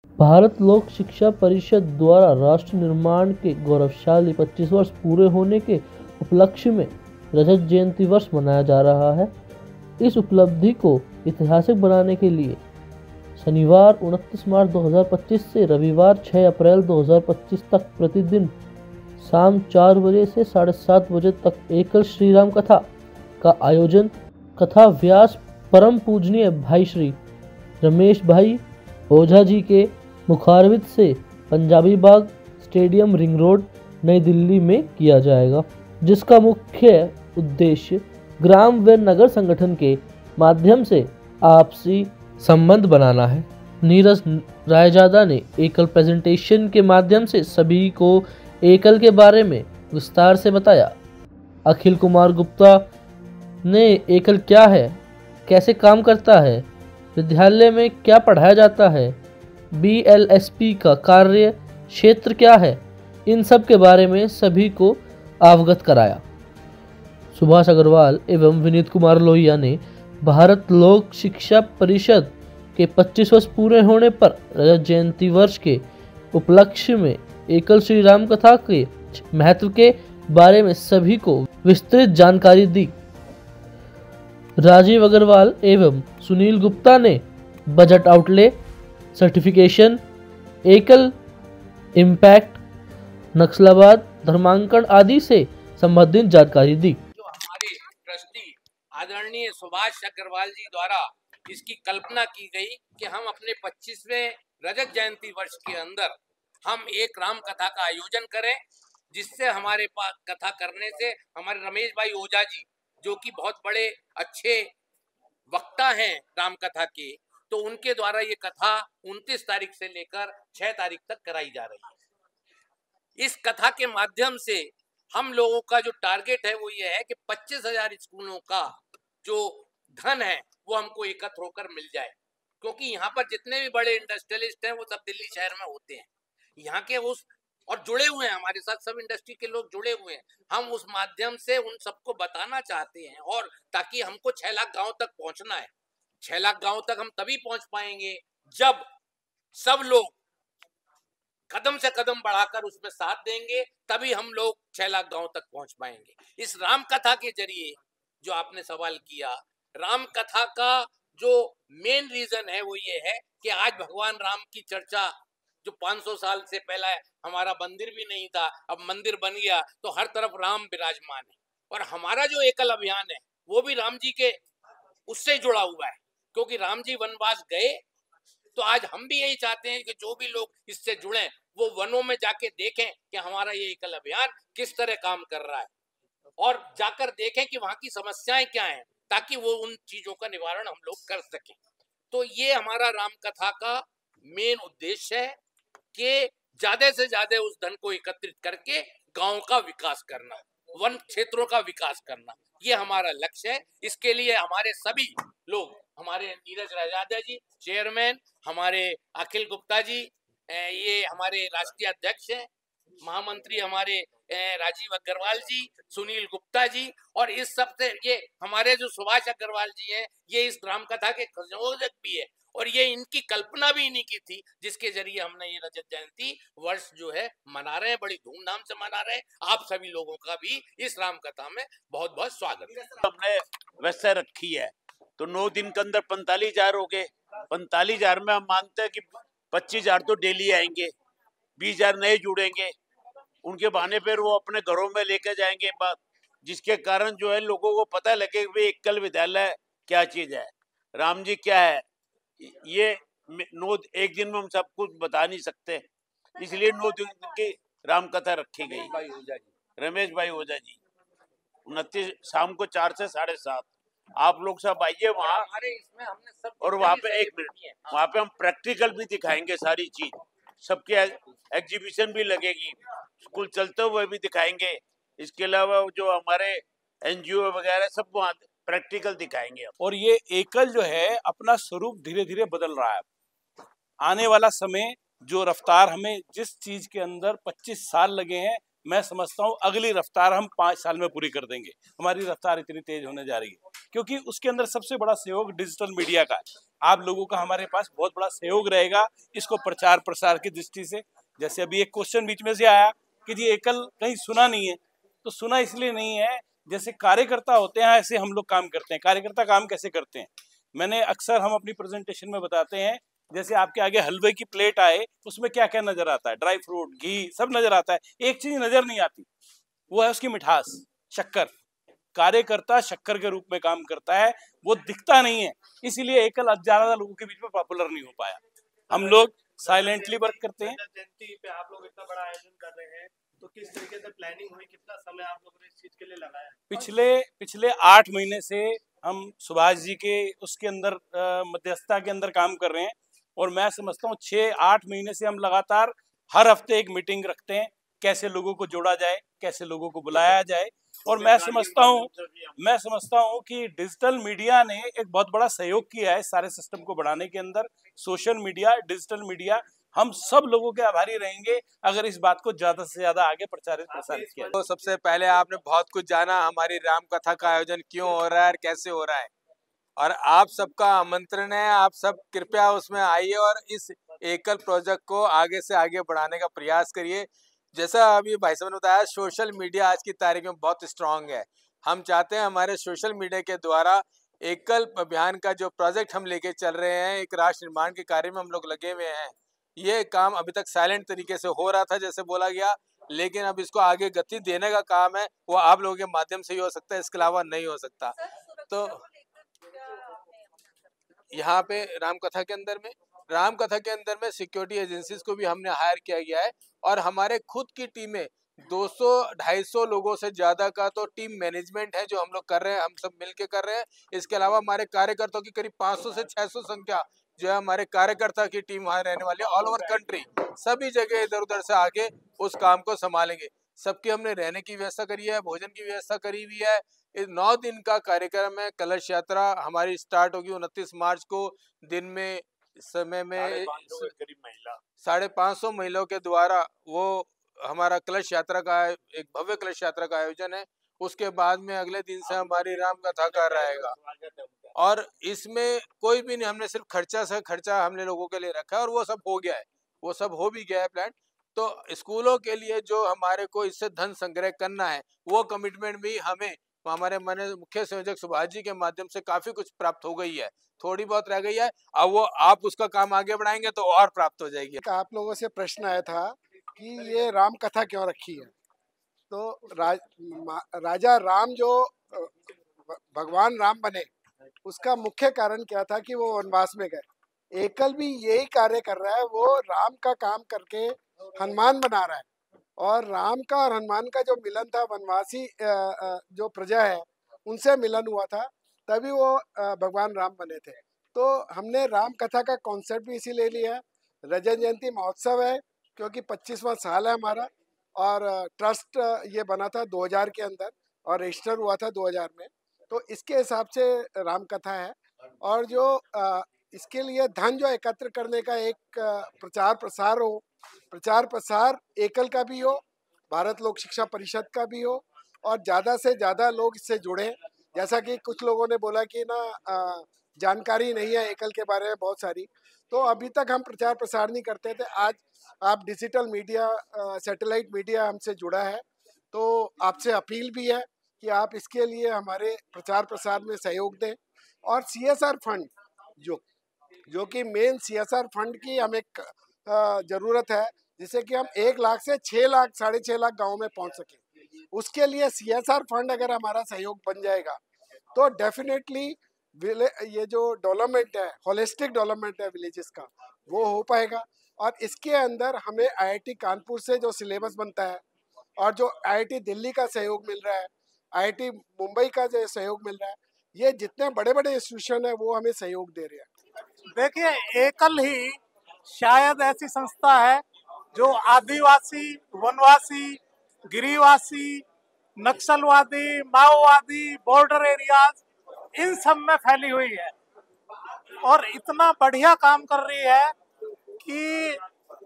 भारत लोक शिक्षा परिषद द्वारा राष्ट्र निर्माण के गौरवशाली 25 वर्ष पूरे होने के उपलक्ष्य में रजत जयंती वर्ष मनाया जा रहा है। इस उपलब्धि को ऐतिहासिक बनाने के लिए शनिवार 29 मार्च 2025 से रविवार 6 अप्रैल 2025 तक प्रतिदिन शाम 4 बजे से 7:30 बजे तक एकल श्री राम कथा का आयोजन कथा व्यास परम पूजनीय भाई श्री रमेश भाई ओझा जी के मुखारविंद से पंजाबी बाग स्टेडियम रिंग रोड नई दिल्ली में किया जाएगा, जिसका मुख्य उद्देश्य ग्राम व नगर संगठन के माध्यम से आपसी संबंध बनाना है। नीरज रायजादा ने एकल प्रेजेंटेशन के माध्यम से सभी को एकल के बारे में विस्तार से बताया। अखिल कुमार गुप्ता ने एकल क्या है, कैसे काम करता है, विद्यालय में क्या पढ़ाया जाता है, BLSP का कार्य क्षेत्र क्या है, इन सब के बारे में सभी को अवगत कराया। सुभाष अग्रवाल एवं विनीत कुमार लोहिया ने भारत लोक शिक्षा परिषद के 25 वर्ष पूरे होने पर रजत जयंती वर्ष के उपलक्ष्य में एकल श्री राम कथा के महत्व के बारे में सभी को विस्तृत जानकारी दी। राजीव अग्रवाल एवं सुनील गुप्ता ने बजट आउटले, सर्टिफिकेशन, एकल इम्पैक्ट, नक्सलाबाद, धर्मांकन आदि से संबंधित जानकारी दी। जो हमारे ट्रस्टी आदरणीय सुभाष अग्रवाल जी द्वारा इसकी कल्पना की गई कि हम अपने 25वें रजत जयंती वर्ष के अंदर हम एक राम कथा का आयोजन करें, जिससे हमारे पास कथा करने से हमारे रमेश भाई ओझा जी जो कि बहुत बड़े अच्छे वक्ता हैं राम कथा के, तो उनके द्वारा ये कथा 29 तारीख से लेकर 6 तारीख तक कराई जा रही है। इस कथा के माध्यम से हम लोगों का जो टारगेट है वो ये है कि 25,000 स्कूलों का जो धन है वो हमको एकत्र होकर मिल जाए, क्योंकि यहाँ पर जितने भी बड़े इंडस्ट्रियलिस्ट हैं वो सब दिल्ली शहर में होते हैं। यहाँ के उस और जुड़े हुए हैं हमारे साथ, सब इंडस्ट्री के लोग जुड़े हुए हैं। हम उस माध्यम से उन सबको बताना चाहते हैं, और ताकि हमको 6 लाख गांव तक पहुंचना है। 6 लाख गांव तक हम तभी पहुंच पाएंगे जब सब लोग कदम से कदम बढ़ाकर उसमें साथ देंगे, तभी हम लोग 6 लाख गांव तक पहुंच पाएंगे। इस राम कथा के जरिए जो आपने सवाल किया, राम कथा का जो मेन रीजन है वो ये है कि आज भगवान राम की चर्चा जो 500 साल से पहले हमारा मंदिर भी नहीं था, अब मंदिर बन गया तो हर तरफ राम विराजमान है। और हमारा जो एकल अभियान है वो भी राम जी के उससे जुड़ा हुआ है, क्योंकि राम जी वनवास गए, तो आज हम भी यही चाहते हैं कि जो भी लोग इससे जुड़े वो वनों में जाके देखें कि हमारा ये एकल अभियान किस तरह काम कर रहा है, और जाकर देखें कि वहां की समस्याएं क्या हैं, ताकि वो उन चीजों का निवारण हम लोग कर सकें। तो ये हमारा राम कथा का मेन उद्देश्य है कि ज्यादा से ज्यादा उस धन को एकत्रित करके गांव का विकास करना, वन क्षेत्रों का विकास करना, ये हमारा लक्ष्य है। इसके लिए हमारे सभी लोग, हमारे नीरज रायजादा जी चेयरमैन, हमारे अखिल गुप्ता जी ये हमारे राष्ट्रीय अध्यक्ष हैं, महामंत्री हमारे राजीव अग्रवाल जी, सुनील गुप्ता जी, और इस सबसे ये हमारे जो सुभाष अग्रवाल जी हैं, ये इस राम कथा के संयोजक भी है, और ये इनकी कल्पना भी इन्हीं की थी, जिसके जरिए हमने ये रजत जयंती वर्ष जो है मना रहे हैं, बड़ी धूमधाम से मना रहे हैं। आप सभी लोगों का भी इस राम कथा में बहुत बहुत स्वागत है। हमने वैसे रखी है तो 9 दिन के अंदर 45,000 हो गए। 45,000 में हम मानते हैं कि 25,000 तो डेली आएंगे, 20,000 नए जुड़ेंगे, उनके बहाने पर वो अपने घरों में लेके जाएंगे बात, जिसके कारण जो है लोगों को पता लगे कि एकल विद्यालय क्या चीज है, राम जी क्या है। ये एक दिन में हम सब कुछ बता नहीं सकते, इसलिए 9 दिन की राम कथा रखी गई। रमेश भाई ओझा जी 29 शाम को 4 से 7:30 आप लोग सब आइए वहाँ, और वहाँ पे 1 मिनट वहाँ पे हम प्रैक्टिकल भी दिखाएंगे, सारी चीज सबके एग्जीबिशन भी लगेगी, स्कूल चलते हुए भी दिखाएंगे। इसके अलावा जो हमारे NGO वगैरह सब वहाँ प्रैक्टिकल दिखाएंगे। और ये एकल जो है अपना स्वरूप धीरे धीरे बदल रहा है। आने वाला समय जो रफ्तार हमें जिस चीज के अंदर 25 साल लगे हैं, मैं समझता हूँ अगली रफ्तार हम 5 साल में पूरी कर देंगे। हमारी रफ्तार इतनी तेज होने जा रही है। क्योंकि उसके अंदर सबसे बड़ा सहयोग डिजिटल मीडिया का है। आप लोगों का हमारे पास बहुत बड़ा सहयोग रहेगा इसको प्रचार प्रसार की दृष्टि से। जैसे अभी एक क्वेश्चन बीच में से आया कि जी एकल कहीं सुना नहीं है, तो सुना इसलिए नहीं है, जैसे कार्यकर्ता होते हैं ऐसे हम लोग काम करते हैं। कार्यकर्ता काम कैसे करते हैं, मैंने अक्सर हम अपनी प्रेजेंटेशन में बताते हैं, जैसे आपके आगे हलवे की प्लेट आए, उसमें क्या क्या नजर आता है, ड्राई फ्रूट, घी, सब नजर आता है, एक चीज नजर नहीं आती, वो है उसकी मिठास, शक्कर। कार्यकर्ता शक्कर के रूप में काम करता है, वो दिखता नहीं है, इसीलिए एकल ज्यादा लोगों के बीच में पॉपुलर नहीं हो पाया। हम लोग साइलेंटली वर्क करते हैं। जयंती पे आप लोग इतना बड़ा आयोजन कर रहे हैं, तो किस तरीके से प्लानिंग हुई, कितना समय आप लोगों ने इस चीज के लिए लगाया? पिछले 8 महीने से हम सुभाष जी के उसके अंदर मध्यस्थता के अंदर काम कर रहे हैं, और मैं समझता हूँ 6-8 महीने से हम लगातार हर हफ्ते एक मीटिंग रखते हैं, कैसे लोगों को जोड़ा जाए, कैसे लोगों को बुलाया जाए। और मैं समझता हूँ कि डिजिटल मीडिया ने एक बहुत बड़ा सहयोग किया है सारे सिस्टम को बढ़ाने के अंदर। सोशल मीडिया, डिजिटल मीडिया, हम सब लोगों के आभारी रहेंगे अगर इस बात को ज्यादा से ज्यादा आगे प्रसारित किया। तो सबसे पहले आपने बहुत कुछ जाना हमारी राम कथा का आयोजन क्यों हो रहा है और कैसे हो रहा है, और आप सबका आमंत्रण है, आप सब कृपया उसमें आइए और इस एकल प्रोजेक्ट को आगे से आगे बढ़ाने का प्रयास करिए। जैसा अभी भाई साहब ने बताया, सोशल मीडिया आज की तारीख में बहुत स्ट्रांग है। हम चाहते हैं हमारे सोशल मीडिया के द्वारा एकल अभियान का जो प्रोजेक्ट हम लेके चल रहे हैं, एक राष्ट्र निर्माण के कार्य में हम लोग लगे हुए हैं। ये काम अभी तक साइलेंट तरीके से हो रहा था जैसे बोला गया, लेकिन अब इसको आगे गति देने का काम है वो आप लोगों के माध्यम से ही हो सकता है, इसके अलावा नहीं हो सकता। तो यहाँ पे रामकथा के अंदर में सिक्योरिटी एजेंसीज को भी हमने हायर किया गया है, और हमारे खुद की टीमें 200-250 लोगों से ज्यादा का तो टीम मैनेजमेंट है जो हम लोग कर रहे हैं, हम सब मिलके कर रहे हैं। इसके अलावा हमारे कार्यकर्ताओं की करीब 500 से 600 संख्या जो है हमारे कार्यकर्ता की टीम वहाँ रहने वाली है, ऑल ओवर कंट्री, सभी जगह इधर उधर से आके उस काम को संभालेंगे। सबकी हमने रहने की व्यवस्था करी है, भोजन की व्यवस्था करी हुई है। 9 दिन का कार्यक्रम है। कलश यात्रा हमारी स्टार्ट होगी 29 मार्च को, दिन में समय में 550 महिलाओं के द्वारा वो हमारा कलश यात्रा का एक भव्य कलश यात्रा का आयोजन है। उसके बाद में अगले दिन से हमारी राम कथा का रहेगा, और इसमें कोई भी नहीं, हमने सिर्फ खर्चा हमने लोगों के लिए रखा है, और वो सब हो गया है, वो सब हो भी गया है प्लान। तो स्कूलों के लिए जो हमारे को इससे धन संग्रह करना है, वो कमिटमेंट भी हमें हमारे माननीय मुख्य संयोजक सुभाष जी के माध्यम से काफी कुछ प्राप्त हो गई है, थोड़ी बहुत रह गई है। अब वो आप उसका काम आगे बढ़ाएंगे तो और प्राप्त हो जाएगी। आप लोगों से प्रश्न आया था कि ये राम कथा क्यों रखी है, तो राजा राम जो भगवान राम बने, उसका मुख्य कारण क्या था कि वो वनवास में गए। एकल भी यही कार्य कर रहा है, वो राम का काम करके हनुमान बना रहा है, और राम का और हनुमान का जो मिलन था, वनवासी जो प्रजा है उनसे मिलन हुआ था, तभी वो भगवान राम बने थे। तो हमने राम कथा का कॉन्सेप्ट भी इसीलिए लिया है। रजत जयंती महोत्सव है क्योंकि 25वां साल है हमारा, और ट्रस्ट ये बना था 2000 के अंदर और रजिस्टर हुआ था 2000 में, तो इसके हिसाब से राम कथा है। और जो इसके लिए धन जो एकत्र करने का एक प्रचार प्रसार एकल का भी हो, भारत लोक शिक्षा परिषद का भी हो, और ज़्यादा से ज़्यादा लोग इससे जुड़े। जैसा कि कुछ लोगों ने बोला कि ना जानकारी नहीं है एकल के बारे में बहुत सारी, तो अभी तक हम प्रचार प्रसार नहीं करते थे। आज आप डिजिटल मीडिया, सैटेलाइट मीडिया हमसे जुड़ा है, तो आपसे अपील भी है कि आप इसके लिए हमारे प्रचार प्रसार में सहयोग दें। और CSR फंड जो कि मेन CSR फंड की हमें ज़रूरत है, जिससे कि हम 1 लाख से 6 लाख 6.5 लाख गाँव में पहुंच सकें। उसके लिए CSR फंड अगर हमारा सहयोग बन जाएगा तो डेफिनेटली ये जो डेवलपमेंट है, होलिस्टिक डेवलपमेंट है विलेजेस का, वो हो पाएगा। और इसके अंदर हमें IIT कानपुर से जो सिलेबस बनता है, और जो IIT दिल्ली का सहयोग मिल रहा है, IIT मुंबई का जो सहयोग मिल रहा है, ये जितने बड़े बड़े इंस्टीट्यूशन है वो हमें सहयोग दे रहे हैं। देखिए, एकल ही शायद ऐसी संस्था है जो आदिवासी, वनवासी, गिरिवासी, नक्सलवादी, माओवादी, बॉर्डर एरियाज, इन सब में फैली हुई है, और इतना बढ़िया काम कर रही है कि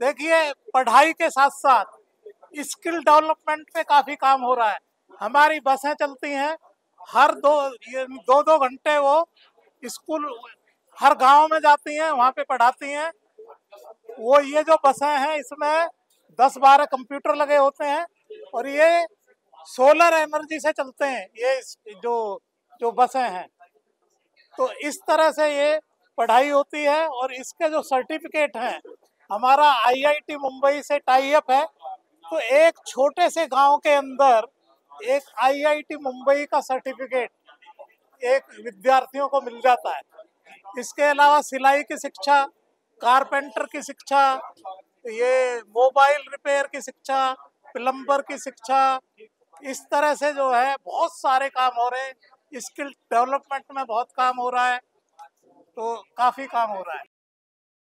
देखिए, पढ़ाई के साथ साथ स्किल डेवलपमेंट पे काफी काम हो रहा है। हमारी बसें चलती हैं हर दो दो घंटे वो स्कूल हर गांव में जाती हैं, वहाँ पे पढ़ाती हैं। वो ये जो बसें हैं इसमें 10-12 कंप्यूटर लगे होते हैं और ये सोलर एनर्जी से चलते हैं, ये जो जो बसें हैं। तो इस तरह से ये पढ़ाई होती है और इसके जो सर्टिफिकेट हैं, हमारा आईआईटी मुंबई से टाई अप है, तो एक छोटे से गांव के अंदर एक आईआईटी मुंबई का सर्टिफिकेट एक विद्यार्थियों को मिल जाता है। इसके अलावा सिलाई की शिक्षा, कारपेंटर की शिक्षा, ये मोबाइल रिपेयर की शिक्षा, प्लम्बर की शिक्षा, इस तरह से जो है बहुत सारे काम हो रहे हैं। स्किल डेवलपमेंट में बहुत काम हो रहा है, तो काफी काम हो रहा है।